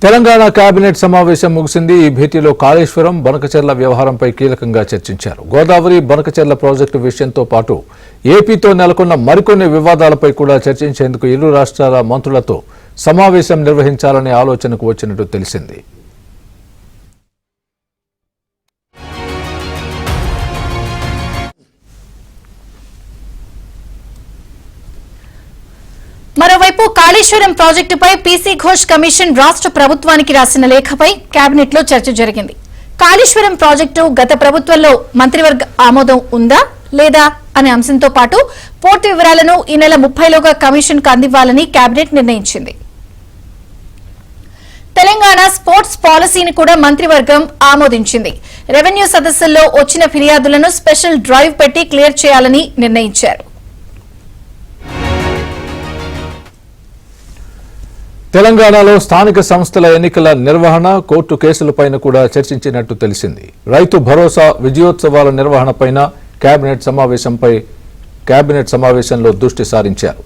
Telangana cabinet సమావేశం ముగిసింది. ఈ భేటీలో కాళేశ్వరం బనకచెర్ల వ్యవహారంపై కీలకంగా చర్చించారు. గోదావరి బనకచెర్ల ప్రాజెక్టు విషయంతో పాటు ఏపీతో నెలకొన్న మరికొన్ని వివాదాలపై కూడా చర్చించేందుకు ఇరు రాష్ట్రాల మంత్రులతో సమావేశం నిర్వహించాలనే ఆలోచనకు వచ్చినట్టు తెలిసింది. మరోవైపు కాళేశ్వరం ప్రాజెక్టుపై పీసీ ఘోష్ కమిషన్ రాష్ట్ర ప్రభుత్వానికి రాసిన లేఖపై కేబినెట్ లో చర్చ జరిగింది. కాళేశ్వరం ప్రాజెక్టు గత ప్రభుత్వంలో మంత్రివర్గ ఆమోదం ఉందా లేదా అనే అంశంతో పాటు పూర్తి వివరాలను ఈ నెల 30లోగా కమిషన్ కు అందివ్వాలని కేబినెట్ నిర్ణయించింది. తెలంగాణ స్పోర్ట్స్ పాలసీని కూడా మంత్రివర్గం ఆమోదించింది. రెవెన్యూ సదస్సుల్లో వచ్చిన ఫిర్యాదులను స్పెషల్ డ్రైవ్ పెట్టి క్లియర్ చేయాలని నిర్ణయించారు. తెలంగాణలో స్థానిక సంస్థల ఎన్నికల నిర్వహణ, కోర్టు కేసులపైన కూడా చర్చించినట్టు తెలిసింది. రైతు భరోసా విజయోత్సవాల నిర్వహణపైన కేబినెట్ సమావేశంలో దృష్టి సారించారు.